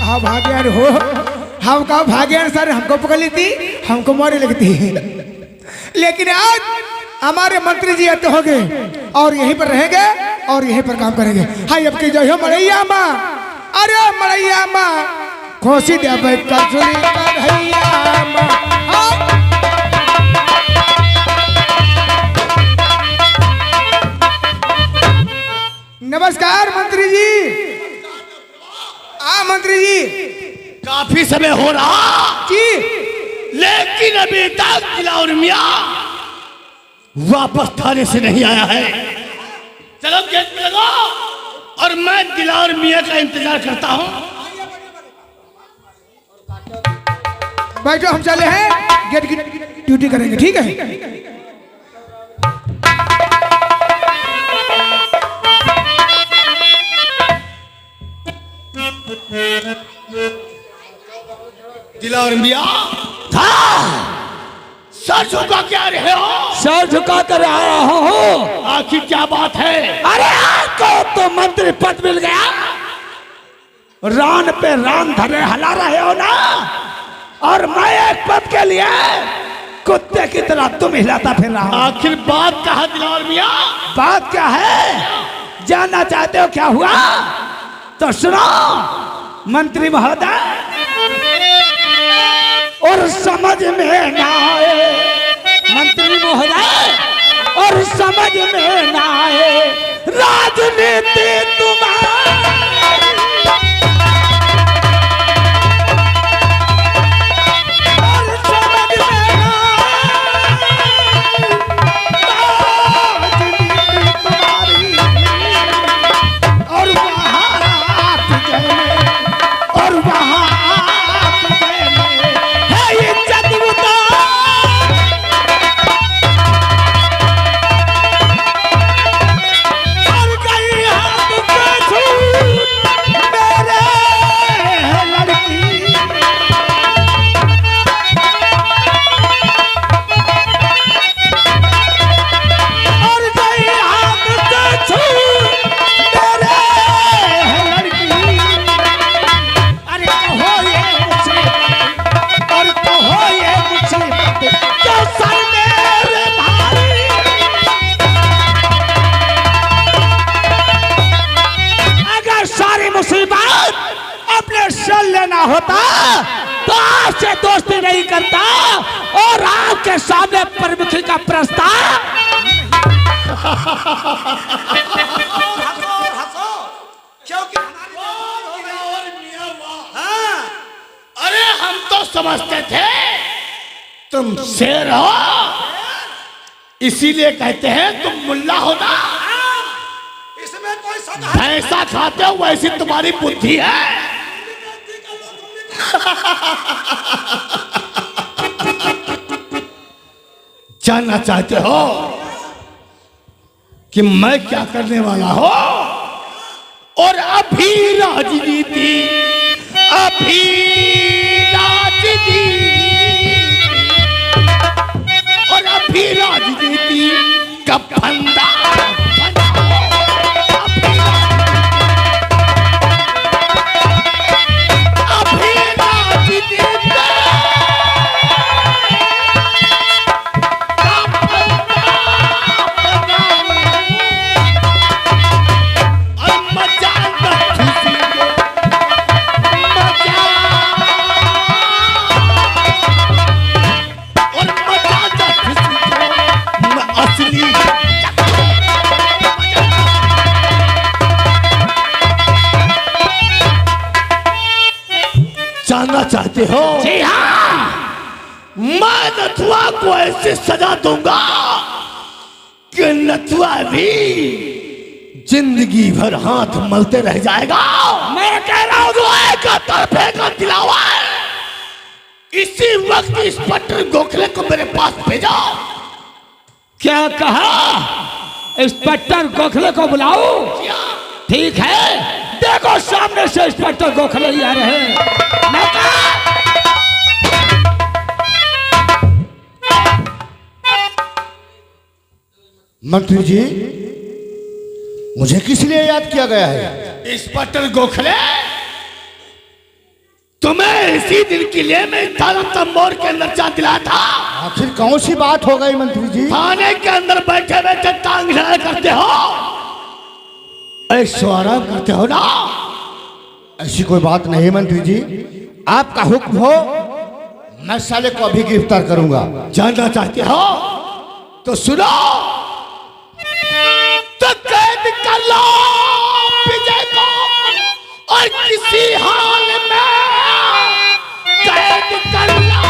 हाँ भाग्यवान हो, हमको भाग्यवान सर हमको पकड़ लेती, हमको मारे लगती है। लेकिन आज हमारे मंत्री जी आते होंगे और यहीं पर रहेंगे और यहीं पर काम करेंगे। हाय अब की जो है मड़ैया माँ, अरे मड़ैया माँ खोसी दे कसुरी कन्हैया माँ। नमस्कार मंत्री जी। मंत्री जी काफी समय हो रहा जी, लेकिन अभी तक दिलावर मियां वापस थाने से नहीं आया है। चलो गेट पे लगाओ और मैं दिलावर मियां का इंतजार करता हूँ। बैठो, हम चले हैं गेट की ड्यूटी करेंगे, ठीक है। दिलावर मियां सर झुका क्या रहे हो? सर झुका कर आया हो। आखिर क्या बात है? अरे आपको तो मंत्री पद मिल गया, रान पे रान धरे हला रहे हो ना, और मैं एक पद के लिए कुत्ते की तरह तुम हिलाता फिर रहा हूं। आखिर बात कहा दिलावर मियां? बात क्या है, जानना चाहते हो क्या हुआ? तो सुनो मंत्री महोदय, और समझ में ना आए मंत्री महोदय, और समझ में ना आए राजनीति तुम्हारी, और समझ में ना आए राजनीति तुम्हारी, और वहाँ आप गए, और वहाँ होता तो आपसे दोस्ती नहीं करता और आपके सामने प्रमुखी का प्रस्ताव। अरे हम तो समझते थे तुम शेर हो, इसीलिए कहते हैं तुम मुल्ला हो ना। इसमें कोई भैंसा खाते हो वैसी तुम्हारी बुद्धि है। जानना चाहते हो कि मैं क्या करने वाला हूं? और अभी राजनीति, अभी राजनीति, और अभी राजनीति का फंदा जानना चाहते हो? जी हाँ, मैं नथुआ को ऐसे सजा दूंगा कि नथुआ भी जिंदगी भर हाथ मलते रह जाएगा। मैं कह रहा हूँ जो एक तरफे का दिलावा है, इसी वक्त इंस्पेक्टर गोखले को मेरे पास भेजा। क्या कहा? इंस्पेक्टर गोखले को बुलाओ? ठीक है, देखो सामने से इंस्पेक्टर गोखले ही आ रहे हैं। मंत्री जी, मुझे किस लिए याद किया गया है? इंस्पेक्टर गोखले, तुम्हें इसी दिन के लिए मैं तंबोर के अंदर जा दिलाया था। आखिर कौन सी बात हो गई मंत्री जी? थाने के अंदर बैठे बैठे टांग हिलाया करते हो, ऐशो आराम करते हो ना। ऐसी कोई बात नहीं मंत्री जी, आपका हुक्म हो, मैं साले को अभी गिरफ्तार करूंगा। जानना चाहते हो तो सुनो, तो कैद कर लो विजय को और किसी हाल में कैद कर लो,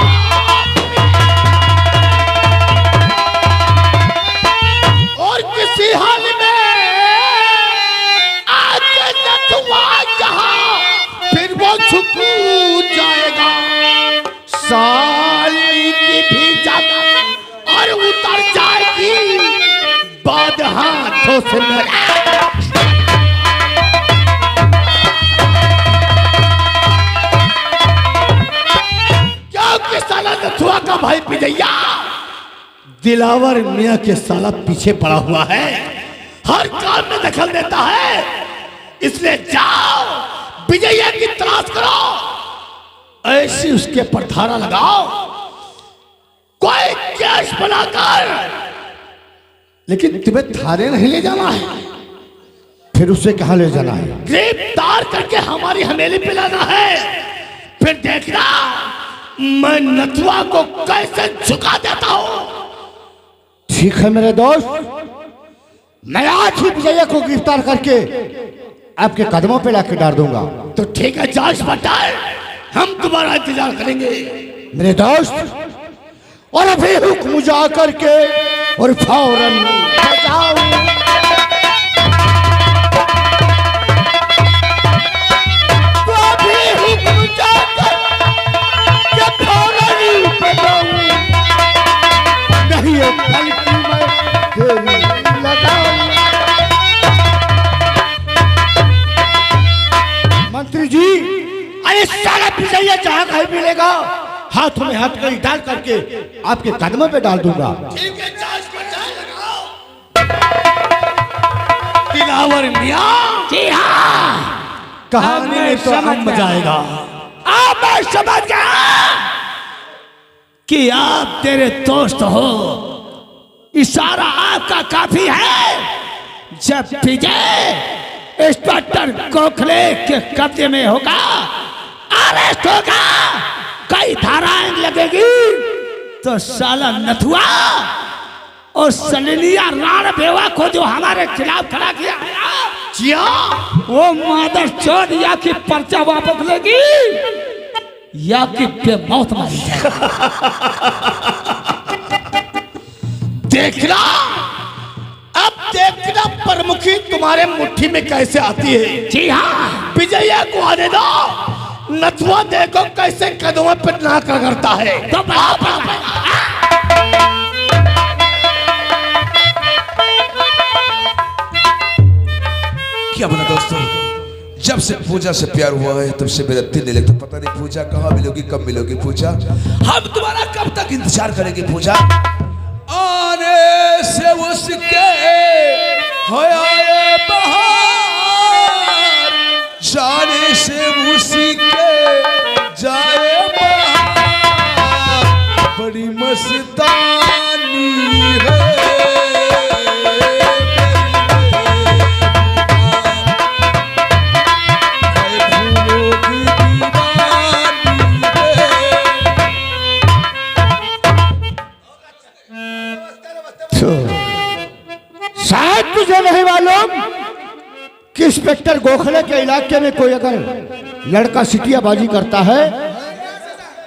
और किसी हाल में आके नथुआ जहां फिर वो छुप जाएगा। साली की भी जब और उतर जाएगी बाद हाथों से मेरा। क्योंकि साला नथुआ का भाई विजया दिलावर मियां के साला पीछे पड़ा हुआ है, हर काम में दखल देता है। इसलिए जाओ विजया की तलाश करो, ऐसी उसके पर धारा लगाओ, कोई केस बनाकर। लेकिन तुम्हें थाने नहीं ले जाना है, फिर उसे कहाँ ले जाना है? गिरफ्तार करके हमारी हवेली पे लाना है। फिर देखना मैं नथुआ को कैसे झुका देता हूं। ठीक है मेरे दोस्त, मैं आज ही विजय को गिरफ्तार करके आपके कदमों पे लाके डाल दूंगा। तो ठीक है जांच पड़ताल, हम तुम्हारा इंतजार करेंगे मेरे दोस्त। और अभी हुक्म जा करके और फौरन बजाओ। तो अभी हुक्म जाकर के फौरन बजाओ। नहीं है बल्कि मैं देरी लगाऊं। मंत्री जी, अरे साला पिसैया जहां कहीं मिलेगा हाथों में हाथ कड़ी डाल करके आपके कदमों पे डाल दूंगा। ठीक है जांच पड़ताल लगाओ। दिलावर मियां, जी हाँ, कहानी में तो हम जाएगा। आप मैं समझ गया कि आप तेरे दोस्त हो, इशारा आपका काफी है। जब विजय इंस्पेक्टर गोखले के कब्जे में होगा, अरेस्ट होगा, कई धाराएं लगेगी, तो साला नथुआ और सलिलिया राण बेवा को जो हमारे खिलाफ खड़ा किया है वो मादर चोद या की पर्चा वापस लेगी या कि बेमौत मारी जाएगी। देखना, अब देखना प्रमुखी तुम्हारे मुट्ठी में कैसे आती है। जी हाँ, विजया को आने दो, नथुआ देखो कैसे कदमों पर ना करता है। तो क्या बोला दोस्तों, जब से पूजा से प्यार हुआ है तब से मेरा दिल नहीं लगता। पता नहीं पूजा कहाँ मिलोगी, कब मिलोगी पूजा। हम तुम्हारा कब तक इंतजार करेंगे पूजा। आने से उसके आए बहार, जाने से उसके जाए बहार, बड़ी मस्तानी है। शायद तुझे नहीं मालूम कि इंस्पेक्टर गोखले के इलाके में कोई अगर लड़का सिटियाबाजी करता है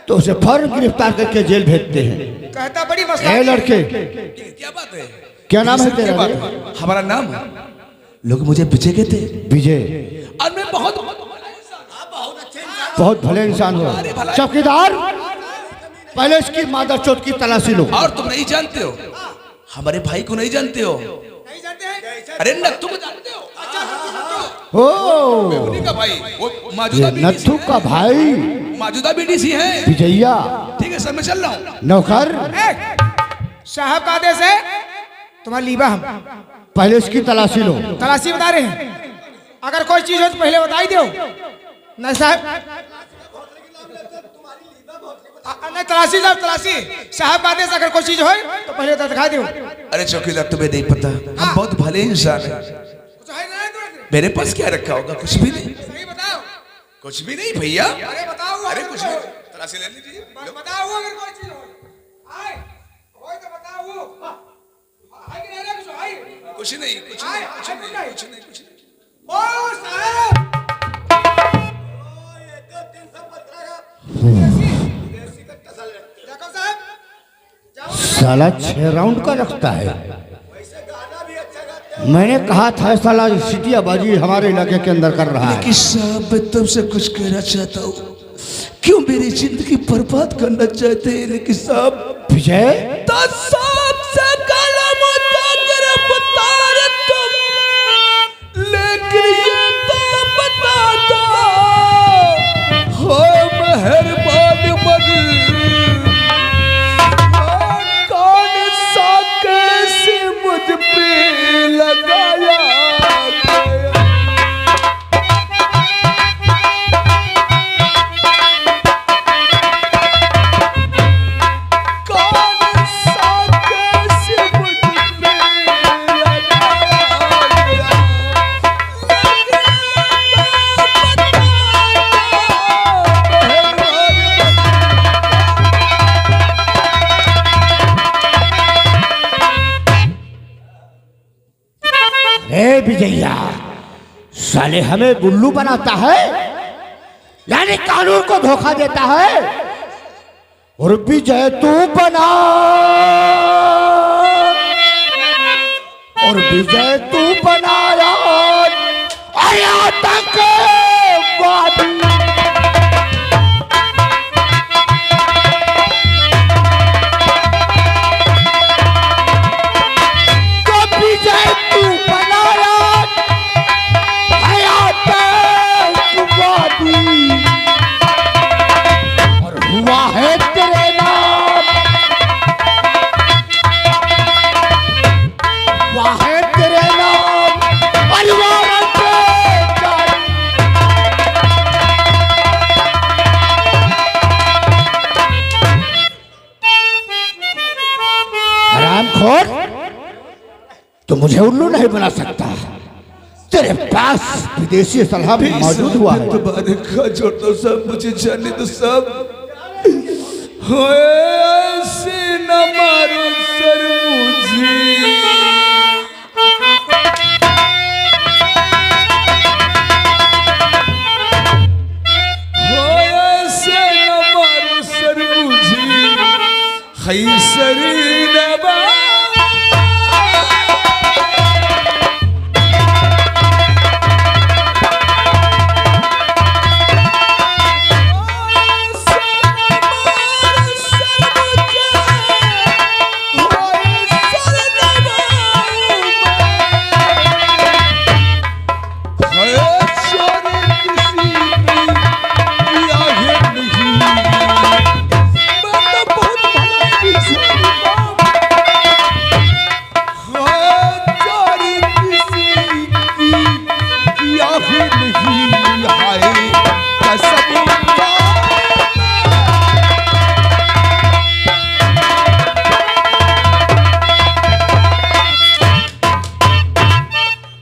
तो उसे फौरन गिरफ्तार करके जेल भेजते हैं। कहता बड़ी ए लड़के, क्या बात है? क्या नाम है तेरा? हमारा नाम, लोग मुझे विजय कहते। विजय, और मैं बहुत भले इंसान हो। चौकीदार, पहले इसकी मादर चोट की तलाशी लो। और तुम नहीं जानते हो, हमारे भाई को नहीं जानते हो। अरे नत्थू को जानते हो? ओ, उन्हीं का भाई, वो मौजूदा नत्थू का भाई मौजूदा बीडीसी है। विजया। ठीक है सर, मैं चल रहा हूँ। नौकर, साहब का आदेश है, तुम्हारा लीबा हम पहले इसकी तलाशी लो। तलाशी बता रहे हैं, अगर कोई चीज हो तो पहले बता ही दो। नहीं साहब, नहीं तलाशी साहब तलाशी साहब का आदेश अगर कोई चीज हो तो पहले तो दिखा दो। अरे चौकीदार तुम्हें नहीं पता, हम बहुत भले इंसान हैं। कुछ है ना तुम्हारे? मेरे पास क्या रखा होगा? कुछ भी नहीं। सही बताओ। कुछ भी नहीं भैया। अरे बताओ। अरे कुछ नहीं, तलाशी ले लीजिए। बताओ अगर कोई चीज हो। आए हो तो बताओ। है कि नहीं रे कुछ है? कुछ नहीं, कुछ नहीं, कुछ नहीं, कुछ नहीं, कुछ नहीं। ओ साहब साला 6 राउंड का रखता है। मैंने कहा था साला सिटियाबाजी हमारे इलाके के अंदर कर रहा है। लेकिन साहब मैं तुमसे कुछ कहना चाहता हूँ। क्यों मेरी जिंदगी बर्बाद करना चाहते हैं? लेकिन साहब विजय सबसे कलम गिरफ्तार तुम, लेकिन ये तो बता दो हो मेहरबान मगर कौन सा कैसे मुझ पे लगाया गया। कौन सा कैसे मुझ पे लगाया गया। हे विजया, साले हमें गुल्लू बनाता है, यानी कानून को धोखा देता है। और विजय तू बना, और विजय तू बनाया आया तक वादी। तो विजय तू बनाया आया तक वादी। और हुआ है तेरे नाम, हुआ है तेरे नाम परिवार के जान। हरामखोर, तो मुझे उल्लू नहीं बना सकता। तेरे पास विदेशी सलाह भी मौजूद हुआ है। तुम्हारे का छोड़ो सब, मुझे जाने दो सब। होए ऐसे न मारो सर मुझे, होए ऐसे न मारो सर मुझे, खैसर नबा।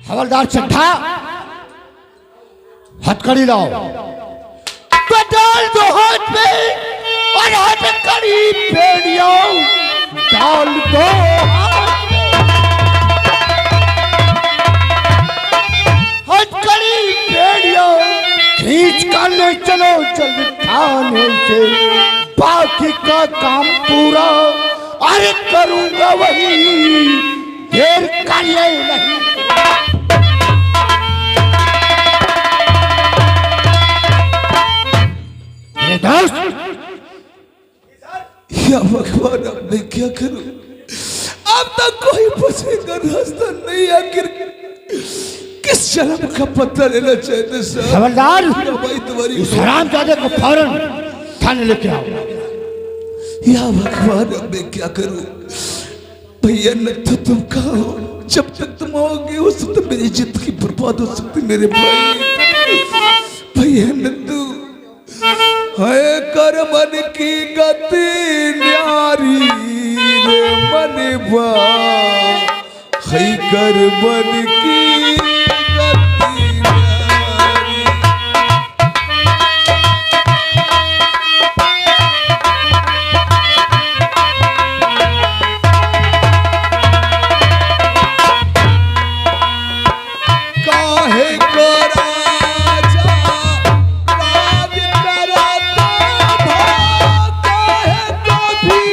हवलदार चड्ढा, हथकड़ी लाओ। तो डाल दो हाथ में और हथकड़ी पेड़ियो डाल दो हाथ में। हथकड़ी पेड़ियो खींच कर ले चलो जल्दी थाने से, बाकी का काम पूरा अरे करूंगा वही, देर कर ले नहीं। या भगवान, अब मैं क्या करूं? अब तक कोई पूछेगा रास्ता नहीं। आखिर किस जन्म का पता लेना चाहते सर? हवलदार, भाई तुम्हारी इस हरामजादे को फौरन थाने लेके आओ। या भगवान, अब मैं क्या करूं? भैया न तो तुम कहा हो, जब तक तुम आओगे उस वक्त मेरी जिंदगी बर्बाद हो सकती मेरे भाई। भैया नंदू हाय का कर मन की गति न्यारी रे मनवा है कर मन की गति न्यारी। काहे को राजा राज कराता भाव, काहे को भी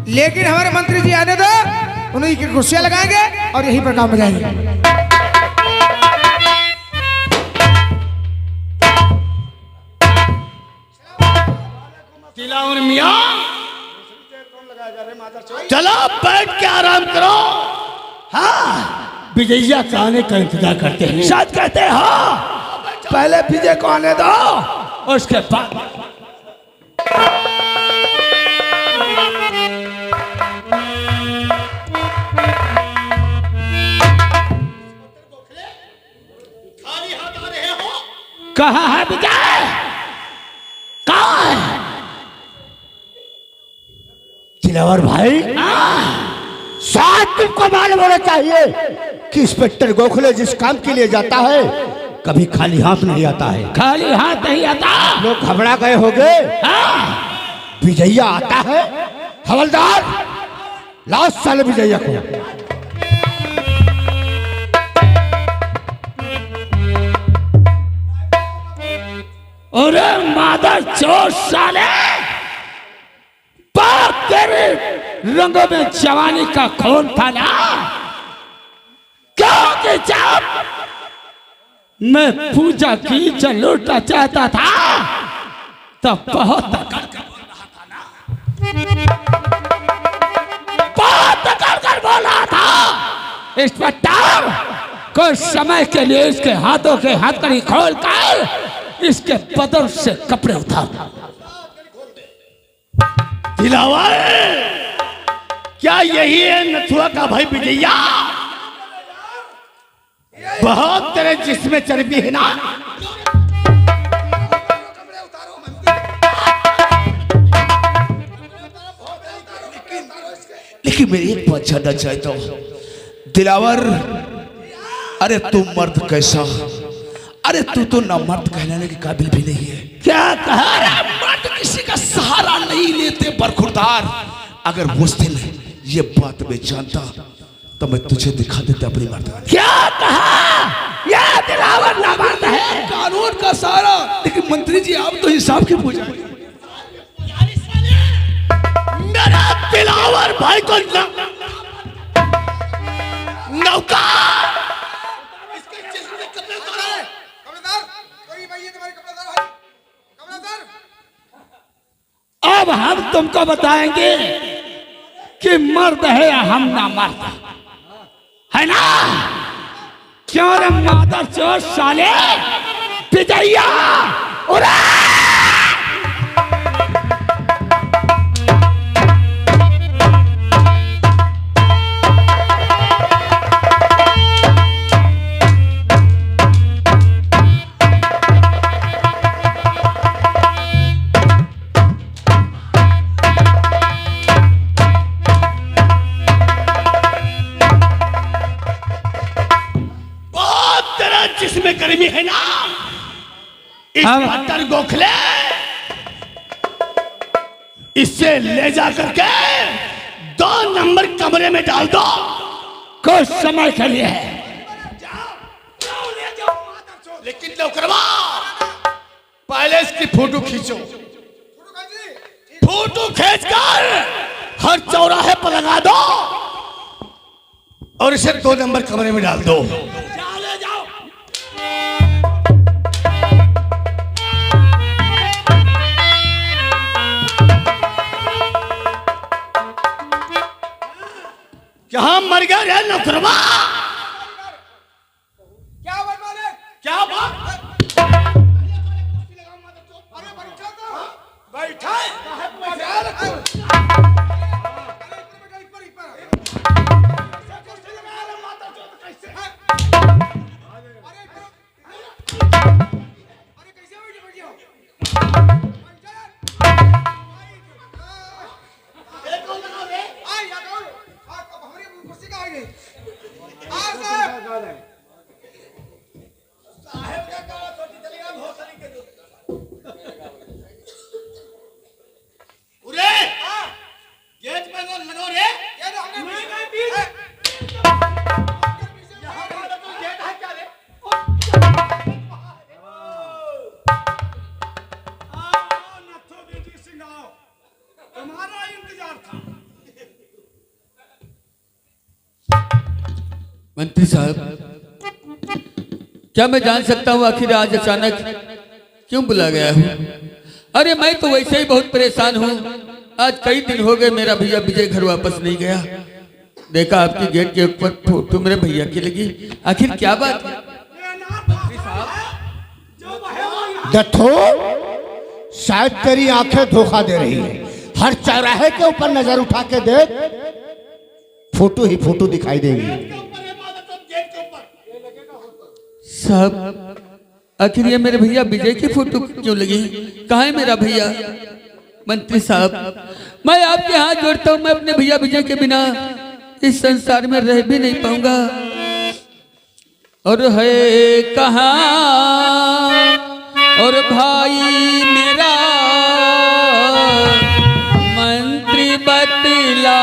लेकिन हमारे मंत्री जी आने दो, उन्हीं की कुर्सियां लगाएंगे और यहीं पर काम बजाएंगे। दिलावर मियां, चलो बैठ के आराम करो। हाँ, विजया के आने का इंतजार करते हैं। शायद कहते हो पहले विजय को आने दो, उसके बाद कहाँ है विजय? कहाँ है दिलावर भाई? शायद तुमको मालूम होना चाहिए कि इंस्पेक्टर गोखले जिस काम के लिए जाता है कभी खाली हाथ नहीं आता है। खाली हाथ नहीं आता। लोग घबरा गए होंगे। विजया आता है। हवलदार, लाओ साले विजया को। अरे मादर चोर साले, बाप तेरे रंगों में जवानी का खून था ना, क्योंकि जब मैं पूजा की जो लूटना चाहता था तब बहुत तकड़ कर बोल रहा था ना, बहुत तकड़ कर बोल रहा था। इंस्पेक्टर, कुछ समय के लिए इसके हाथों के हथकड़ी खोल कर इसके बदन से कपड़े उतार। दिलावर, क्या यही है नथुआ का भाई विजया? बहुत तेरे जिस्म चर्बी है ना। लेकिन मेरी एक बात जानना चाहता हूं दिलावर, अरे तू मर्द कैसा? अरे तू तो ना मर्द कहलाने के काबिल भी नहीं है। क्या कहा? अरे मर्द किसी का सहारा नहीं लेते बरखुरदार। अगर उस दिन ये बात मैं जानता तो मैं तुझे दिखा देता अपनी मर्दानी। क्या कहा? यह दिलावर ना मर्द है, कानून का सहारा। लेकिन मंत्री जी आप तो हिसाब के पूजा। मेरा दिलावर भाई को नौका अब हम तुमको बताएंगे कि मर्द है या हम ना मर्द है ना। क्यों रे मादर चोर साले विजया? उड़ा! जिसमें गर्मी है ना, इस पत्थर गोखले इससे ले जा करके 2 नंबर कमरे में डाल दो। कुछ समय के लिए है। लेकिन नौकरवा पहले इसकी फोटो खींचो। फोटो खींचकर हर चौराहे पर लगा दो और इसे 2 नंबर कमरे में डाल दो। क्या मर गया रे नौकरवा? क्या बात मालिक? क्या बात? बैठा मंत्री साहब, क्या मैं जान सकता हूँ आखिर आज अचानक क्यों बुला गया हूँ? अरे मैं तो वैसे ही बहुत परेशान हूँ। आज कई दिन हो गए मेरा भैया विजय घर वापस नहीं गया। देखा आपकी गेट के ऊपर फोटो मेरे भैया की लगी। आखिर क्या बात है? दत्तो, शायद तेरी आंखें धोखा दे रही है। हर चौराहे के ऊपर नजर उठा के देख, फोटो ही फोटो दिखाई देगी। साहब, आखिर ये मेरे भैया विजय की फोटो क्यों लगी? कहाँ है मेरा भैया? मंत्री साहब, मैं आपके हाथ जोड़ता हूँ, मैं अपने भैया विजय के बिना इस संसार में रह भी नहीं पाऊंगा। और है कहाँ और भाई मेरा मंत्री बतला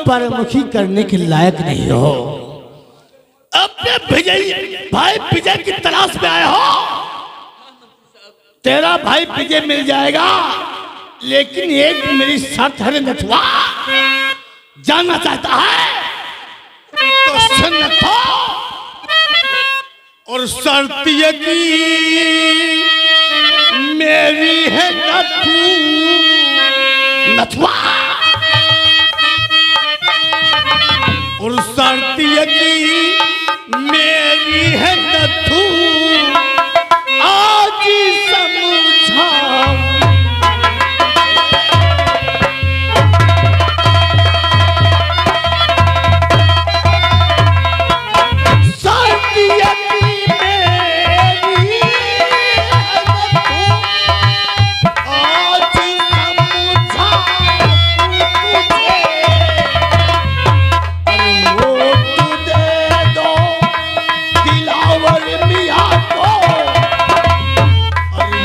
परमुखी करने के लायक नहीं हो। अपने भाई विजय की तलाश में आए हो। तेरा भाई विजय मिल जाएगा, लेकिन एक मेरी शर्त है नथुआ। जानना चाहता है तो सुन नथुआ, और शर्त ये की मेरी है नथुआ, और शर्त ये की मेरी है नथु। आज समझा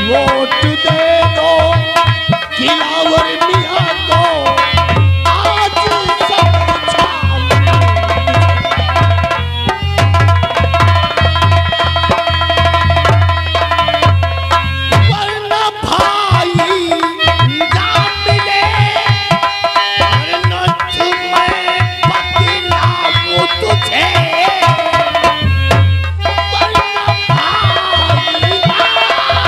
वोट दे दो दिलावर मियां को आज वरना भाई ना मिले वरना तुम्हें बतलाऊं तुझे वरना भाई ना मिले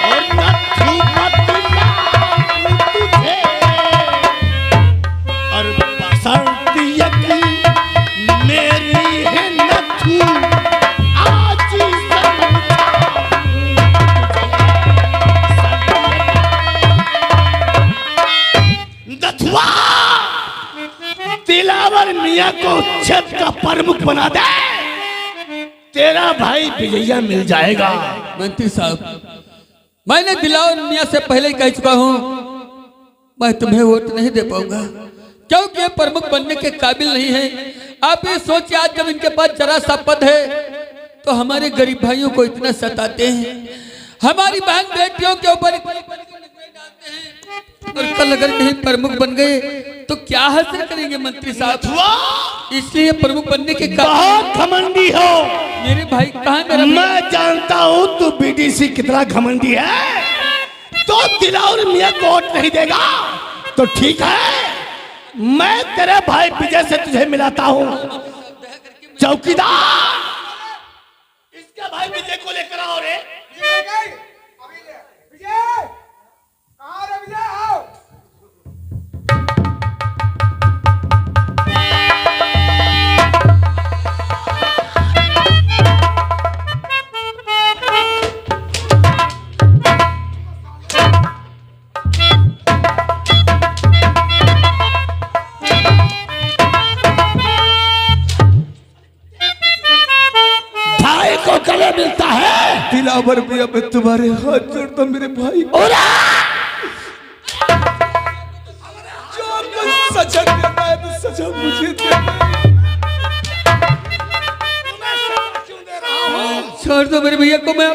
और न तू बतलाऊं तुझे और बसंत यकी मेरी है न तू आज दथुआ दिलावर मियां को छत का प्रमुख बना दे तेरा भाई विजया मिल जाएगा। मंत्री साहब, मैंने दिलावर मियां से पहले ही कह चुका हूं मैं तुम्हें वोट नहीं दे पाऊंगा क्योंकि ये प्रमुख बनने के काबिल नहीं है। आप ये सोचिए, आज जब इनके पास जरा सा पद है तो हमारे गरीब भाइयों को इतना सताते हैं, हमारी बहन बेटियों के ऊपर इतनी बड़ी नजरें डालते हैं, और कल अगर कहीं प्रमुख बन गए तो क्या हासिल करेंगे मंत्री साहब? इसलिए प्रमुख बनने के बहुत घमंडी हो। मेरे भाई कहाँ मेरा मैं जानता हूँ तू बीडीसी कितना घमंडी है। तो दिलावर मियां को वोट नहीं देगा तो ठीक है, मैं तेरे भाई विजय से तुझे मिलाता हूँ। चौकीदार इसका भाई विजय को लेकर आओ रे। भाई को गले मिलता है। दिलावर मियां मैं तुम्हारे हाथ जोड़ता मेरे भाई, जो कुछ सजा देता है तो सजा मुझे दे। छोड़ दो मेरे भैया को, मैं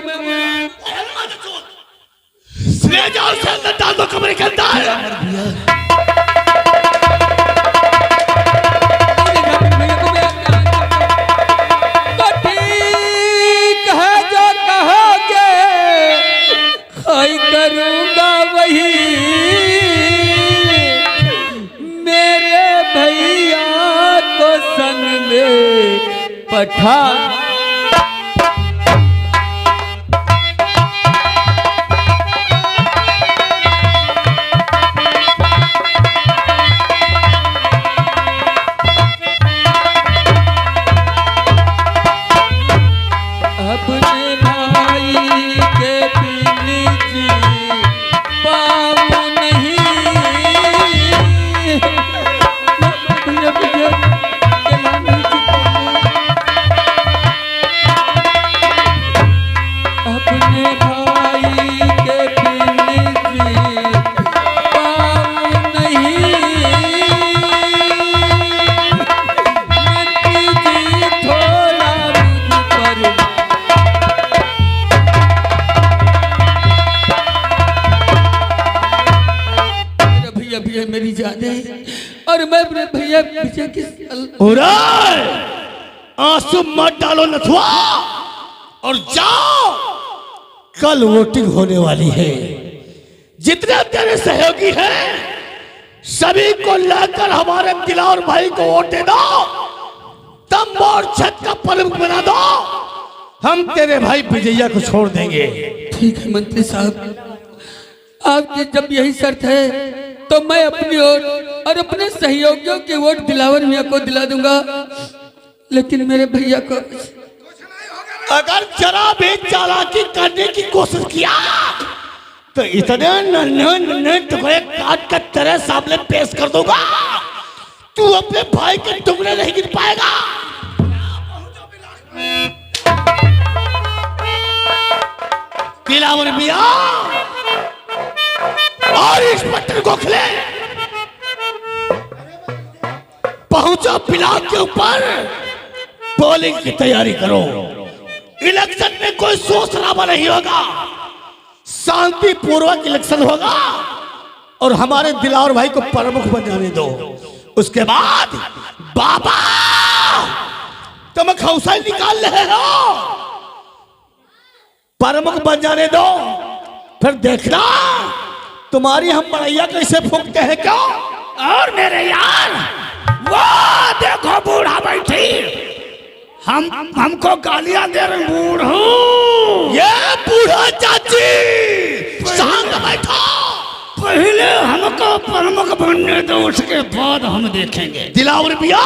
ले जाओ उसे अंदर डाल दो कमरे के अंदर। तो ठीक है जो कहोगे खाई करूंगा वही, मेरे भैया को संग में पठा। अपने भाई के पीली जी पाऊं नहीं, भैया भैया गला नहीं चिपकाऊं। अपने भाई के पीली जी पाऊं नहीं, मंत्री जी थोड़ा मुझ पर भैया भैया मेरी जान है और मैं अपने भैया विजय की आंसू मत डालो नथुआ और जाओ, कल वोटिंग होने वाली है। जितने तेरे सहयोगी हैं सभी को लाकर हमारे दिलावर भाई को वोट दे दो, तब मोर छत का प्रमुख बना दो, हम तेरे भाई विजया को छोड़ देंगे। ठीक है मंत्री साहब, आपकी जब यही शर्त है तो मैं अपनी ओर और अपने सहयोगियों की वोट दिलावर मियां को दिला दूंगा, लेकिन मेरे भैया को अगर जरा भी चालाकी करने की कोशिश किया तो इतने नन्हे टुकड़े काट कर तेरे सामने पेश कर दूंगा, तू अपने भाई के टुकड़े नहीं गिन पाएगा। दिलावर मियां और इंस्पेक्टर गोखले पहुंचो पिलाव के ऊपर, पोलिंग की तैयारी करो। इलेक्शन में कोई शोर शराबा नहीं होगा, शांति पूर्वक इलेक्शन होगा और हमारे दिलावर भाई को प्रमुख बन जाने दो। उसके बाद बाबा तुम खौसा निकाल रहे हो, प्रमुख बन जाने दो, फिर देखना तुम्हारी हम बड़ैया कैसे फूंकते हैं क्या। और मेरे यार वो देखो बूढ़ा बैठी, हमको गालियां दे रहे बूढ़ो। ये बूढ़ा चाची शांत बैठो, पहले हमको प्रमुख बनने दो, उसके बाद हम देखेंगे। दिलावर भैया